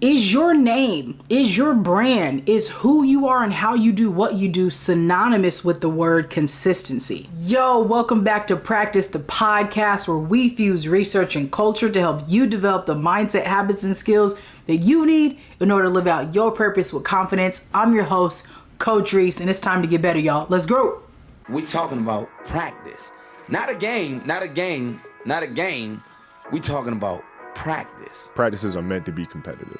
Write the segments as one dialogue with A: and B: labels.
A: Is your name, is your brand, is who you are and how you do what you do synonymous with the word consistency? Yo, welcome back to Practice the Podcast, where we fuse research and culture to help you develop the mindset, habits, and skills that you need in order to live out your purpose with confidence. I'm your host, Coach Rees, and it's time to get better, y'all. Let's go.
B: We talking about practice. Not a game. We talking about practice.
C: Practices are meant to be competitive.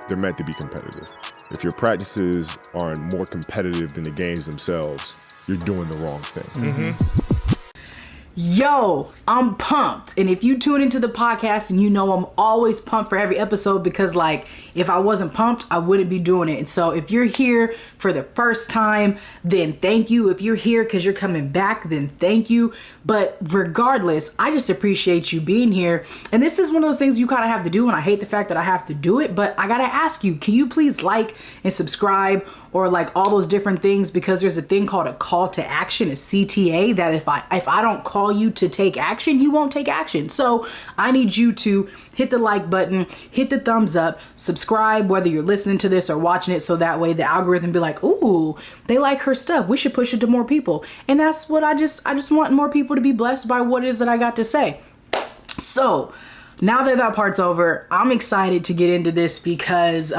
C: They're meant to be competitive. If your practices aren't more competitive than the games themselves, you're doing the wrong thing.
A: Yo, I'm pumped. And if you tune into the podcast and you know I'm always pumped for every episode because if I wasn't pumped, I wouldn't be doing it. And so if you're here for the first time, then thank you. If you're here because you're coming back, then thank you. But regardless, I just appreciate you being here. And this is one of those things you kind of have to do. And I hate the fact that I have to do it, but I got to ask you, can you please like and subscribe or all those different things? Because there's a thing called a call to action, a CTA, that if I don't call you to take action, you won't take action. So I need you to hit the like button, hit the thumbs up, subscribe, whether you're listening to this or watching it, so that way the algorithm be like, ooh, they like her stuff, we should push it to more people. And that's what I just want more people to be blessed by what it is that I got to say. So now that part's over, I'm excited to get into this because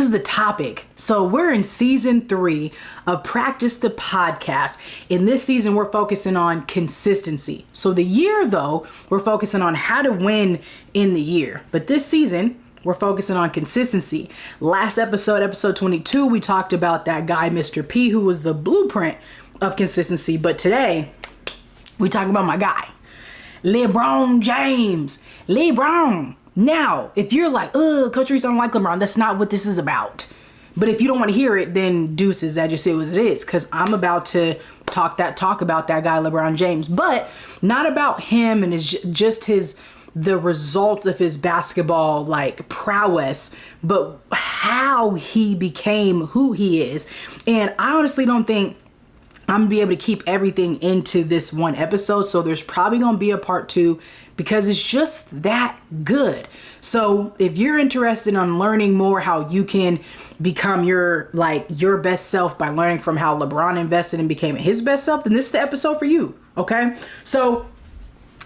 A: the topic. So we're in season 3 of Practice the Podcast. In this season, we're focusing on consistency. So the year, though, we're focusing on how to win in the year. But this season, we're focusing on consistency. Last episode, episode 22, we talked about that guy, Mr. P, who was the blueprint of consistency. But today, we talk about my guy, Lebron James. Lebron. Now, if you're like, Coach Rees, I don't like LeBron, that's not what this is about. But if you don't want to hear it, then deuces, that just is what it is. Because I'm about to talk about that guy, LeBron James. But not about him and the results of his basketball prowess, but how he became who he is. And I honestly don't think I'm gonna be able to keep everything into this one episode. So there's probably gonna be a part 2 because it's just that good. So if you're interested in learning more how you can become your best self by learning from how LeBron invested and became his best self, then this is the episode for you. Okay. So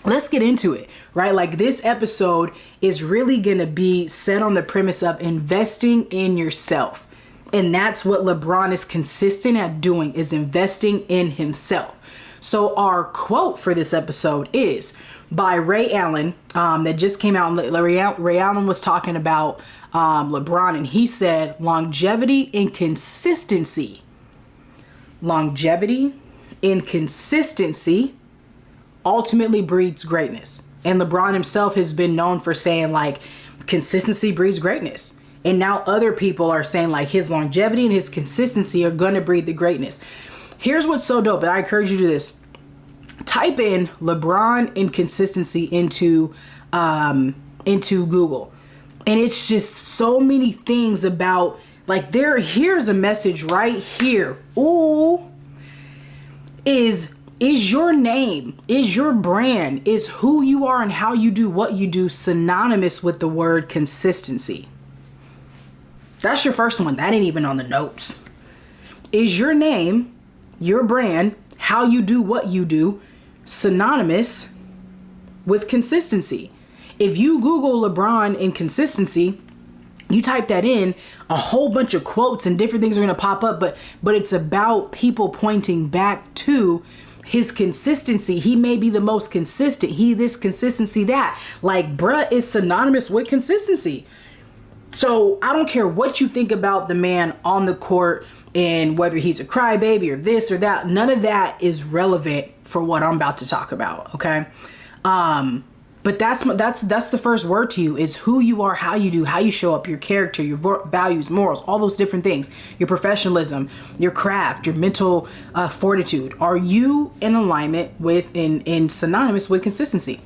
A: let's get into it, right? This episode is really gonna be set on the premise of investing in yourself. And that's what LeBron is consistent at doing, is investing in himself. So our quote for this episode is by Ray Allen, that just came out. Ray Allen was talking about LeBron, and he said, longevity and consistency ultimately breeds greatness. And LeBron himself has been known for saying consistency breeds greatness. And now other people are saying his longevity and his consistency are going to breed the greatness. Here's what's so dope, and I encourage you to do this. Type in LeBron and consistency into Google. And it's just so many things about here's a message right here. Ooh, is your name, is your brand, is who you are and how you do what you do synonymous with the word consistency? That's your first one. That ain't even on the notes. Is your name, your brand, how you do what you do synonymous with consistency? If you Google LeBron and consistency, you type that in, a whole bunch of quotes and different things are going to pop up, but it's about people pointing back to his consistency. He may be the most consistent. He this, consistency that. Bruh is synonymous with consistency. So I don't care what you think about the man on the court and whether he's a crybaby or this or that. None of that is relevant for what I'm about to talk about. Okay. But that's the first word to you, is who you are, how you do, how you show up, your character, your values, morals, all those different things, your professionalism, your craft, your mental fortitude. Are you in alignment with, in synonymous with consistency?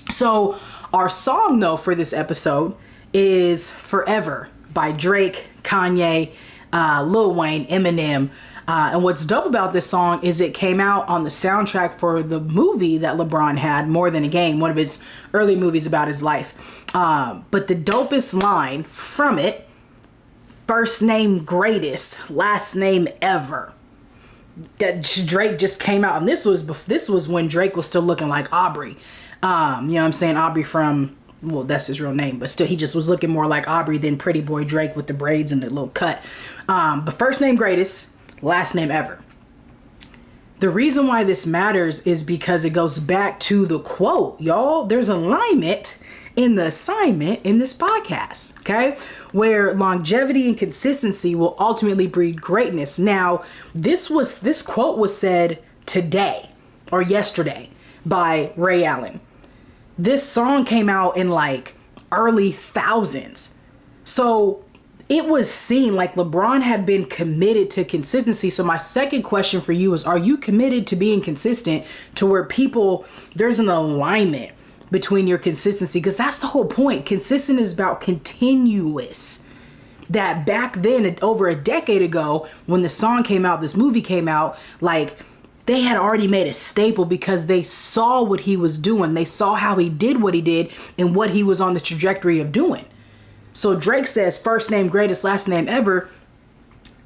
A: So our song though for this episode is Forever by Drake, Kanye, Lil Wayne, Eminem. And what's dope about this song is it came out on the soundtrack for the movie that LeBron had, More Than a Game, one of his early movies about his life. But the dopest line from it, first name greatest, last name ever. That Drake just came out, and this was when Drake was still looking like Aubrey. You know what I'm saying? Aubrey from, well, that's his real name, but still he just was looking more like Aubrey than Pretty Boy Drake with the braids and the little cut. But first name greatest, last name ever. The reason why this matters is because it goes back to the quote, y'all. There's alignment in the assignment in this podcast, okay? Where longevity and consistency will ultimately breed greatness. Now, this quote was said today or yesterday by Ray Allen. This song came out in like early thousands. So it was seen like LeBron had been committed to consistency. So my second question for you is, are you committed to being consistent to where there's an alignment between your consistency? Because that's the whole point. Consistent is about continuous. That back then, over a decade ago, when the song came out, this movie came out, like they had already made a staple because they saw what he was doing. They saw how he did what he did and what he was on the trajectory of doing. So Drake says first name greatest, last name ever.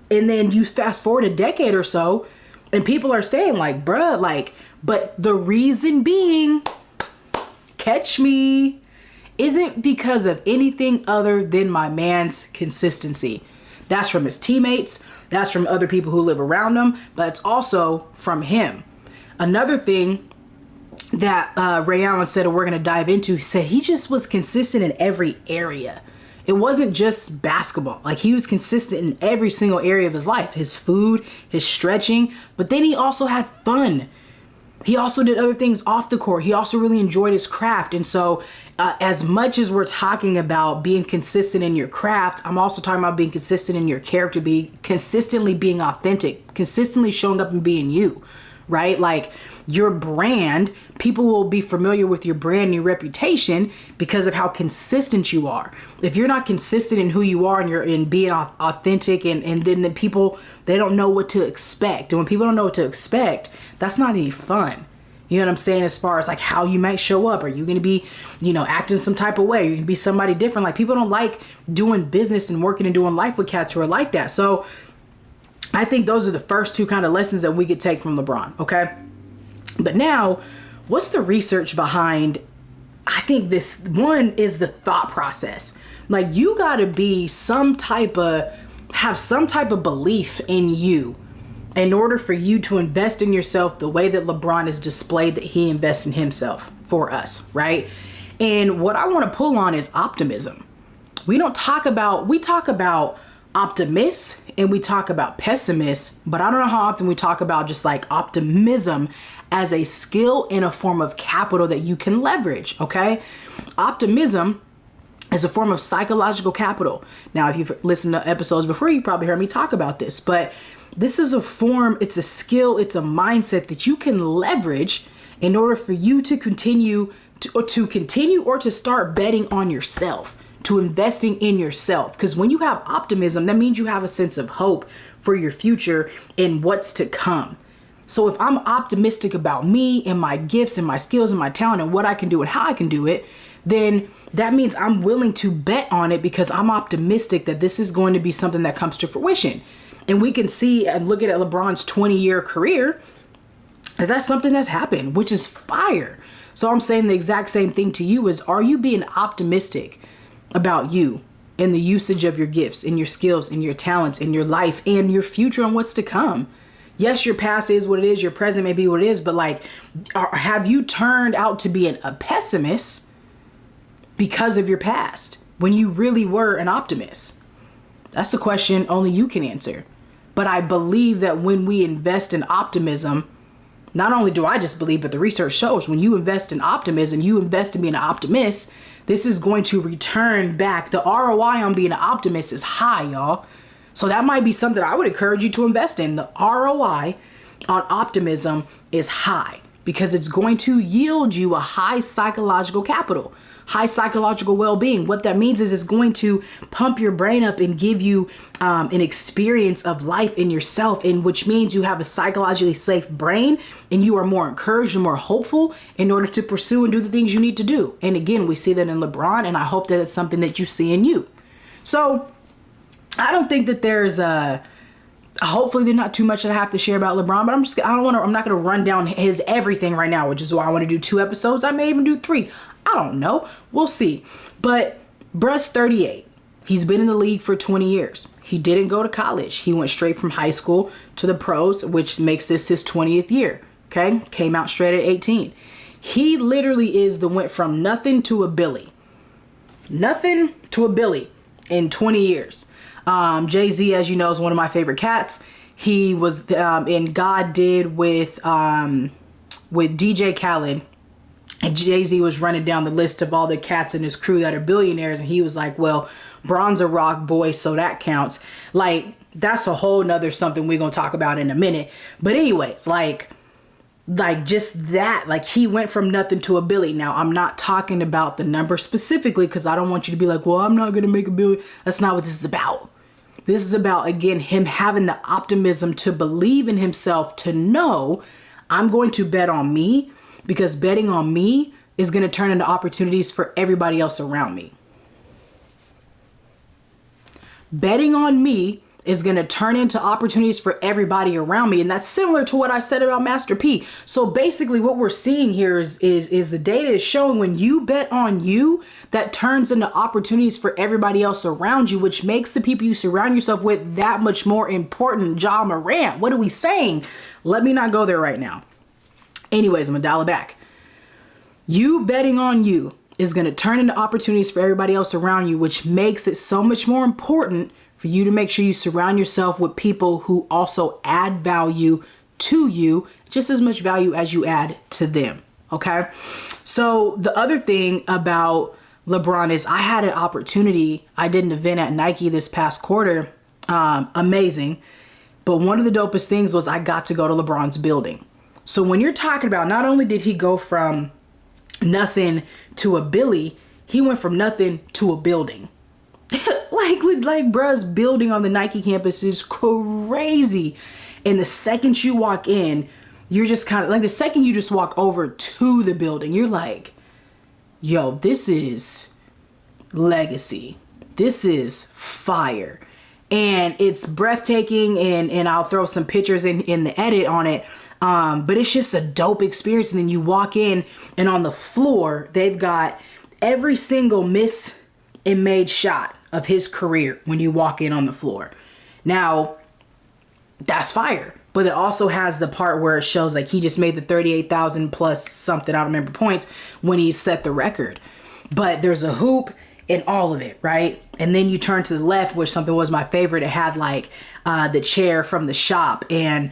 A: And then you fast forward a decade or so and people are saying like, bruh, like, but the reason being, catch me, isn't because of anything other than my man's consistency. That's from his teammates. That's from other people who live around him, but it's also from him. Another thing that Ray Allen said, and we're going to dive into, he said he just was consistent in every area. It wasn't just basketball. Like he was consistent in every single area of his life, his food, his stretching, but then he also had fun. He also did other things off the court. He also really enjoyed his craft. And so as much as we're talking about being consistent in your craft, I'm also talking about being consistent in your character, consistently being authentic, consistently showing up and being you, right? Like your brand, people will be familiar with your brand and your reputation because of how consistent you are. If you're not consistent in who you are and you're in being authentic, and then the people, they don't know what to expect. And when people don't know what to expect, that's not any fun. You know what I'm saying? As far as like how you might show up. Are you going to be, acting some type of way? Are you going to be somebody different? Like people don't like doing business and working and doing life with cats who are like that. So I think those are the first two kind of lessons that we could take from LeBron. Okay. But now, what's the research behind, I think this one is the thought process. Like you got to be have some type of belief in you in order for you to invest in yourself the way that LeBron has displayed that he invests in himself for us, right? And what I want to pull on is optimism. We talk about optimists and we talk about pessimists, but I don't know how often we talk about just like optimism as a skill and a form of capital that you can leverage, okay? Optimism is a form of psychological capital. Now, if you've listened to episodes before, you probably heard me talk about this, but this is a form, it's a skill, it's a mindset that you can leverage in order for you to continue or to start betting on yourself, to investing in yourself. Because when you have optimism, that means you have a sense of hope for your future and what's to come. So if I'm optimistic about me and my gifts and my skills and my talent and what I can do and how I can do it, then that means I'm willing to bet on it because I'm optimistic that this is going to be something that comes to fruition. And we can see and look at LeBron's 20-year career, that's something that's happened, which is fire. So I'm saying the exact same thing to you is, are you being optimistic about you and the usage of your gifts and your skills and your talents and your life and your future and what's to come? Yes, your past is what it is. Your present may be what it is, but like, have you turned out to be a pessimist because of your past when you really were an optimist? That's a question only you can answer. But I believe that when we invest in optimism, not only do I just believe, but the research shows when you invest in optimism, you invest in being an optimist, this is going to return back. The ROI on being an optimist is high, y'all. So that might be something I would encourage you to invest in. The ROI on optimism is high because it's going to yield you a high psychological capital. high psychological well-being. What that means is it's going to pump your brain up and give you an experience of life in yourself, and which means you have a psychologically safe brain and you are more encouraged and more hopeful in order to pursue and do the things you need to do. And again, we see that in LeBron, and I hope that it's something that you see in you. So I don't think that there's hopefully there's not too much that I have to share about LeBron, but I'm not going to run down his everything right now, which is why I want to do 2 episodes. I may even do 3. I don't know. We'll see. But bruh's 38. He's been in the league for 20 years. He didn't go to college. He went straight from high school to the pros, which makes this his 20th year. Okay. Came out straight at 18. He literally went from nothing to a Billy. Nothing to a Billy in 20 years. Jay-Z, as you know, is one of my favorite cats. He was in God Did with DJ Khaled, and Jay-Z was running down the list of all the cats in his crew that are billionaires, and he was like, well, Bron's a rock boy, so that counts. Like, that's a whole nother something we're gonna talk about in a minute. But anyways, like just that, like, he went from nothing to a Billy. Now, I'm not talking about the number specifically, because I don't want you to be like, well, I'm not gonna make a billion. That's not what this is about. This is about, again, him having the optimism to believe in himself, to know I'm going to bet on me, because betting on me is going to turn into opportunities for everybody else around me. Betting on me is going to turn into opportunities for everybody around me. And that's similar to what I said about Master P. So basically what we're seeing here is the data is showing when you bet on you, that turns into opportunities for everybody else around you, which makes the people you surround yourself with that much more important. Ja Morant, what are we saying? Let me not go there right now. Anyways, I'm gonna dial it back. You betting on you is going to turn into opportunities for everybody else around you, which makes it so much more important for you to make sure you surround yourself with people who also add value to you, just as much value as you add to them. Okay. So the other thing about LeBron is I had an opportunity. I did an event at Nike this past quarter. Amazing. But one of the dopest things was I got to go to LeBron's building. So when you're talking about, not only did he go from nothing to a Billy, he went from nothing to a building. like bruh's building on the Nike campus is crazy. And the second you walk in, you're just kind of like, the second you just walk over to the building, you're like, yo, this is legacy. This is fire. And it's breathtaking, and I'll throw some pictures in the edit on it. But it's just a dope experience. And then you walk in, and on the floor, they've got every single miss and made shot of his career when you walk in on the floor. Now, that's fire. But it also has the part where it shows like he just made the 38,000 plus something, I don't remember points, when he set the record. But there's a hoop in all of it, right? And then you turn to the left, which something was my favorite. It had like the chair from the shop, and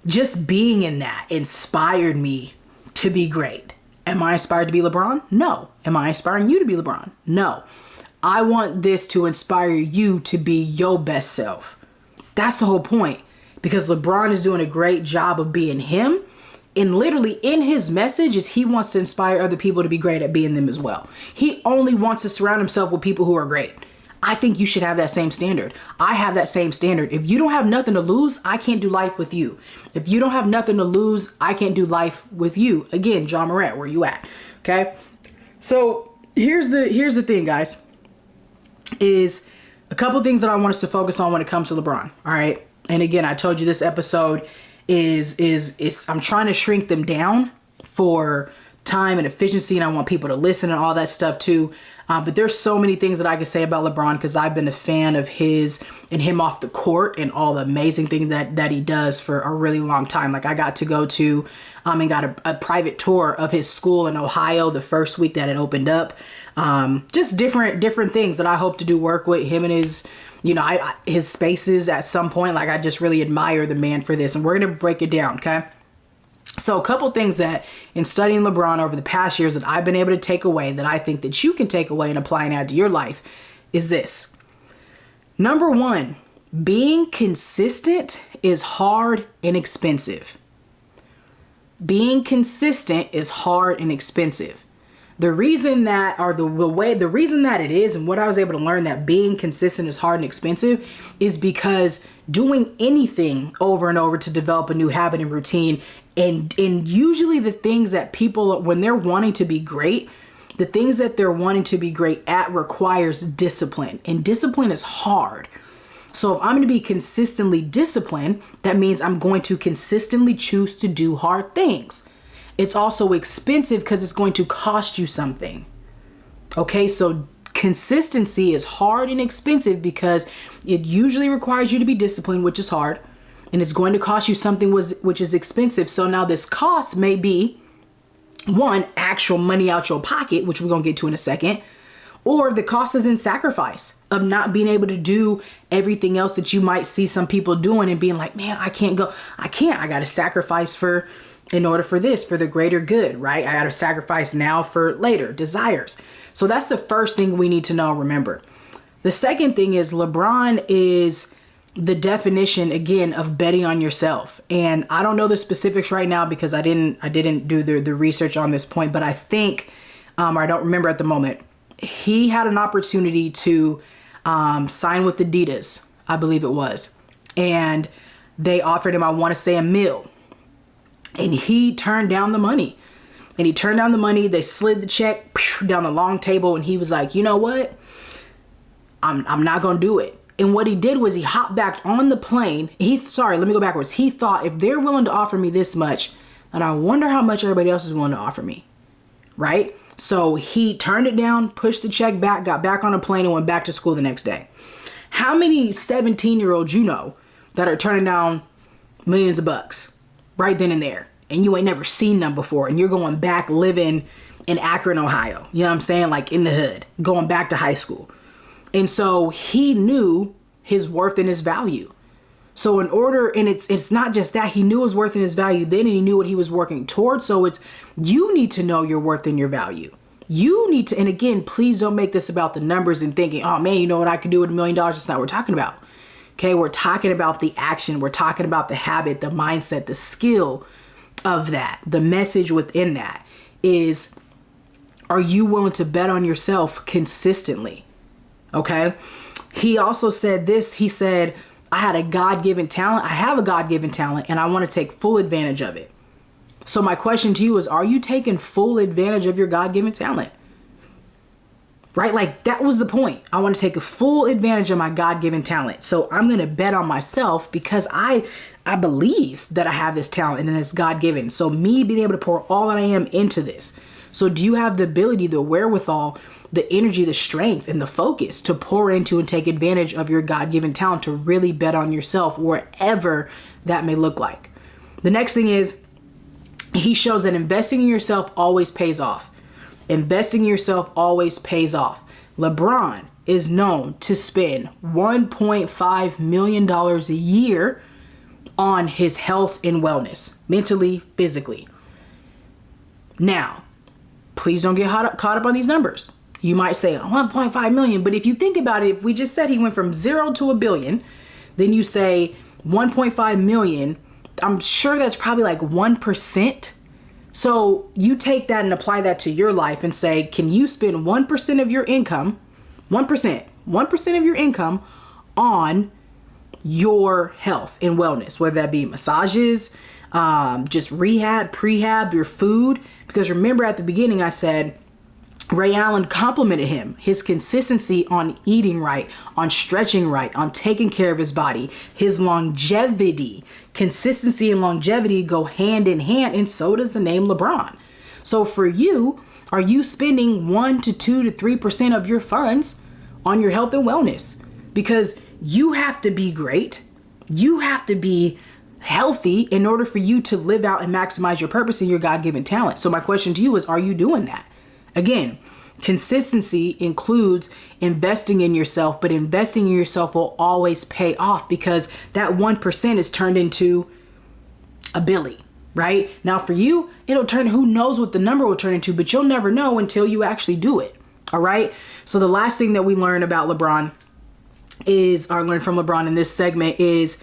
A: just being in that inspired me to be great. Am I inspired to be LeBron? No. Am I inspiring you to be LeBron? No. I want this to inspire you to be your best self. That's the whole point, because LeBron is doing a great job of being him. And literally in his message is he wants to inspire other people to be great at being them as well. He only wants to surround himself with people who are great. I think you should have that same standard. I have that same standard. If you don't have nothing to lose, I can't do life with you. If you don't have nothing to lose, I can't do life with you. Again, Ja Morant, where you at? Okay. So here's the thing, guys, is a couple things that I want us to focus on when it comes to LeBron. All right. And again, I told you this episode is I'm trying to shrink them down for time and efficiency, and I want people to listen and all that stuff too. But there's so many things that I can say about LeBron, because I've been a fan of his and him off the court and all the amazing things that he does for a really long time. Like I got to go to and got a private tour of his school in Ohio the first week that it opened up. Just different things that I hope to do work with him and his, his spaces at some point. Like I just really admire the man for this, and we're going to break it down. Okay. So a couple things that in studying LeBron over the past years that I've been able to take away, that I think that you can take away and apply and add to your life, is this. Number one, being consistent is hard and expensive. Being consistent is hard and expensive. The reason that, or the reason that it is, and what I was able to learn that being consistent is hard and expensive, is because doing anything over and over to develop a new habit and routine, and usually the things that people, when they're wanting to be great, the things that they're wanting to be great at requires discipline, and discipline is hard. So if I'm going to be consistently disciplined, that means I'm going to consistently choose to do hard things. It's also expensive because it's going to cost you something. Okay, so consistency is hard and expensive because it usually requires you to be disciplined, which is hard, and it's going to cost you something which is expensive. So now this cost may be, one, actual money out your pocket, which we're going to get to in a second, or the cost is in sacrifice of not being able to do everything else that you might see some people doing and being like, man, I got to sacrifice in order for this, for the greater good, right? I got to sacrifice now for later desires. So that's the first thing we need to know, remember. The second thing is LeBron is the definition, again, of betting on yourself. And I don't know the specifics right now because I didn't do the research on this point, but I think, or I don't remember at the moment, he had an opportunity to sign with Adidas, I believe it was. And they offered him, I want to say, $1 million. And he turned down the money. They slid the check down the long table. And he was like, you know what? I'm not going to do it. And what he did was he hopped back on the plane. Let me go backwards. He thought, if they're willing to offer me this much, then I wonder how much everybody else is willing to offer me. Right? So he turned it down, pushed the check back, got back on a plane, and went back to school the next day. How many 17-year-olds you know that are turning down millions of bucks right then and there, and you ain't never seen them before, and you're going back living in Akron, Ohio, you know what I'm saying, like in the hood, going back to high school. And so he knew his worth and his value. So it's not just that, he knew his worth and his value then, and he knew what he was working towards. So you need to know your worth and your value. You need to, and again, please don't make this about the numbers and thinking, oh man, you know what I could do with $1 million. That's not what we're talking about. Okay, we're talking about the action. We're talking about the habit, the mindset, the skill of that. The message within that is, are you willing to bet on yourself consistently? Okay. He also said this. He said, I had a God-given talent. I have a God-given talent, and I want to take full advantage of it. So my question to you is, are you taking full advantage of your God-given talent? Right? Like, that was the point. I want to take a full advantage of my God-given talent. So I'm going to bet on myself because I believe that I have this talent and it's God-given. So me being able to pour all that I am into this. So do you have the ability, the wherewithal, the energy, the strength, and the focus to pour into and take advantage of your God-given talent to really bet on yourself wherever that may look like? The next thing is, he shows that investing in yourself always pays off. Investing in yourself always pays off. LeBron is known to spend $1.5 million a year on his health and wellness, mentally, physically. Now, please don't get caught up on these numbers. You might say 1.5 million, but if you think about it, if we just said he went from 0 to $1 billion, then you say 1.5 million, I'm sure that's probably like 1%. So you take that and apply that to your life and say, can you spend 1% of your income, 1% of your income on your health and wellness, whether that be massages, just rehab, prehab, your food? Because remember at the beginning, I said, Ray Allen complimented him, his consistency on eating right, on stretching right, on taking care of his body, his longevity. Consistency and longevity go hand in hand, and so does the name LeBron. So for you, are you spending 1 to 2 to 3% of your funds on your health and wellness? Because you have to be great. You have to be healthy in order for you to live out and maximize your purpose and your God-given talent. So my question to you is, are you doing that? Again, consistency includes investing in yourself, but investing in yourself will always pay off because that 1% is turned into $1 billion, right? Now for you, it'll turn, who knows what the number will turn into, but you'll never know until you actually do it. All right. So the last thing that we learn about LeBron learn from LeBron in this segment is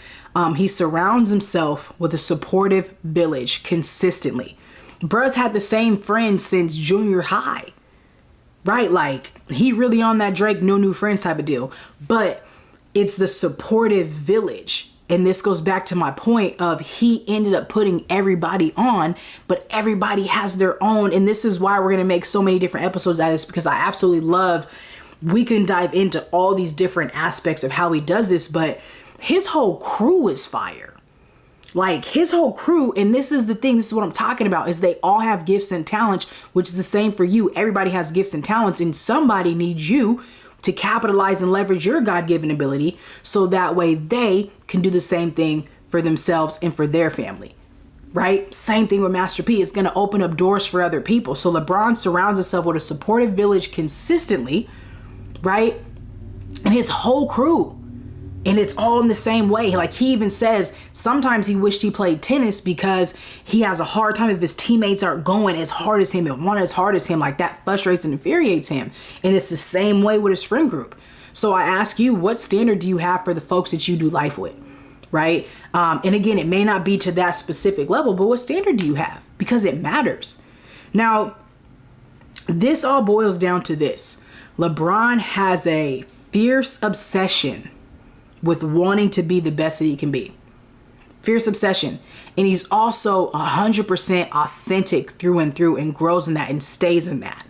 A: he surrounds himself with a supportive village consistently. Bruh's had the same friends since junior high. right? Like, he really on that Drake no new friends type of deal. But it's the supportive village. And this goes back to my point of he ended up putting everybody on, but everybody has their own. And this is why we're going to make so many different episodes out of this, because I absolutely love, we can dive into all these different aspects of how he does this, but his whole crew is fire. Like, his whole crew, and this is the thing, this is what I'm talking about, is they all have gifts and talents, which is the same for you. Everybody has gifts and talents, and somebody needs you to capitalize and leverage your God-given ability so that way they can do the same thing for themselves and for their family, right? Same thing with Master P. It's going to open up doors for other people. So LeBron surrounds himself with a supportive village consistently, right? And his whole crew. And it's all in the same way. Like, he even says sometimes he wished he played tennis because he has a hard time if his teammates aren't going as hard as him and want as hard as him. Like, that frustrates and infuriates him. And it's the same way with his friend group. So I ask you, what standard do you have for the folks that you do life with, right? And again, it may not be to that specific level, but what standard do you have? Because it matters. Now, this all boils down to this. LeBron has a fierce obsession with wanting to be the best that he can be. Fierce obsession. And he's also 100% authentic through and through, and grows in that and stays in that.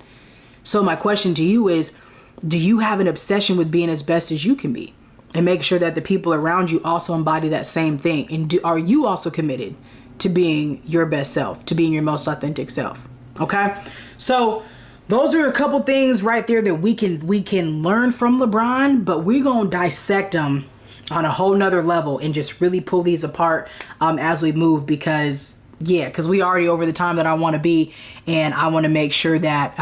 A: So my question to you is, do you have an obsession with being as best as you can be? And make sure that the people around you also embody that same thing. And are you also committed to being your best self, to being your most authentic self? Okay? So those are a couple things right there that we can learn from LeBron, but we're going to dissect them on a whole nother level and just really pull these apart as we move, because we already over the time that I want to be, and I want to make sure that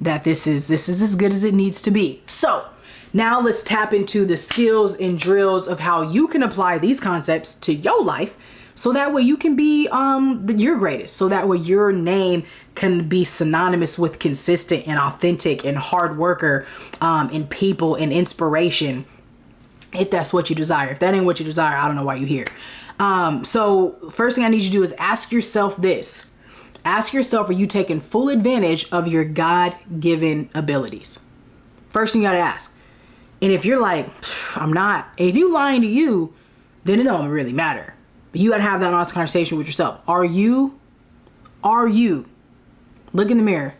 A: that this is as good as it needs to be. So now let's tap into the skills and drills of how you can apply these concepts to your life, so that way you can be your greatest. So that way your name can be synonymous with consistent and authentic and hard worker and people and inspiration, if that's what you desire. If that ain't what you desire, I don't know why you're here. So first thing I need you to do is ask yourself this. Ask yourself, are you taking full advantage of your God-given abilities? First thing you gotta ask. And if you're like, I'm not, if you lying to you, then it don't really matter. But you gotta have that honest conversation with yourself. Are you? Look in the mirror.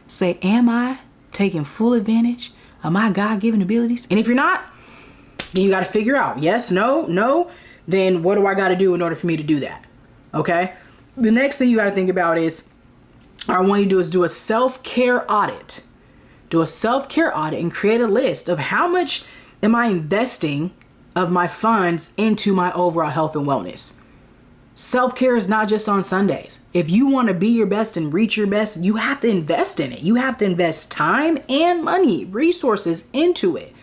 A: Say, am I taking full advantage of my God-given abilities? And if you're not, then you got to figure out, yes, no, then what do I got to do in order for me to do that? Okay. The next thing you got to think about is, what I want you to do is do a self-care audit. Do a self-care audit and create a list of how much am I investing of my funds into my overall health and wellness. Self-care is not just on Sundays. If you want to be your best and reach your best, you have to invest in it. You have to invest time and money, resources into it.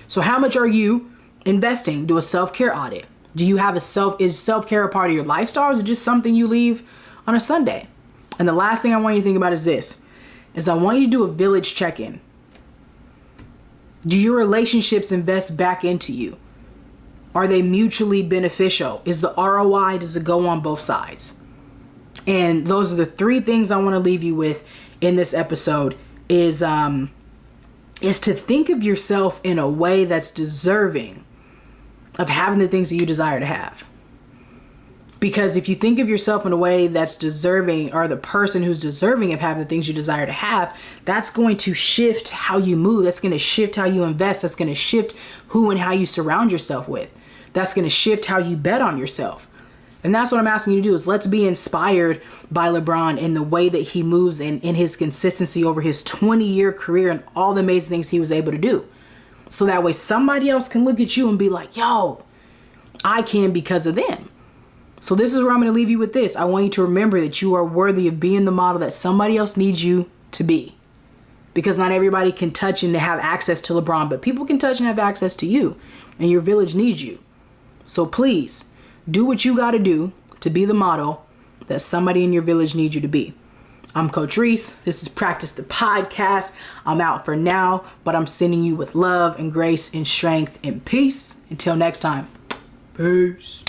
A: So how much are you investing? Do a self-care audit. Do you have is self-care a part of your lifestyle, or is it just something you leave on a Sunday? And the last thing I want you to think about is this, is I want you to do a village check-in. Do your relationships invest back into you? Are they mutually beneficial? Is the ROI, does it go on both sides? And those are the three things I want to leave you with in this episode, is to think of yourself in a way that's deserving of having the things that you desire to have. Because if you think of yourself in a way that's deserving, or the person who's deserving of having the things you desire to have, that's going to shift how you move. That's going to shift how you invest. That's going to shift who and how you surround yourself with. That's going to shift how you bet on yourself. And that's what I'm asking you to do, is let's be inspired by LeBron in the way that he moves and in his consistency over his 20-year career and all the amazing things he was able to do. So that way somebody else can look at you and be like, yo, I can because of them. So this is where I'm going to leave you with this. I want you to remember that you are worthy of being the model that somebody else needs you to be. Because not everybody can touch and have access to LeBron, but people can touch and have access to you, and your village needs you. So please do what you got to do to be the model that somebody in your village needs you to be. I'm Coach Rees. This is Practice the Podcast. I'm out for now, but I'm sending you with love and grace and strength and peace. Until next time. Peace.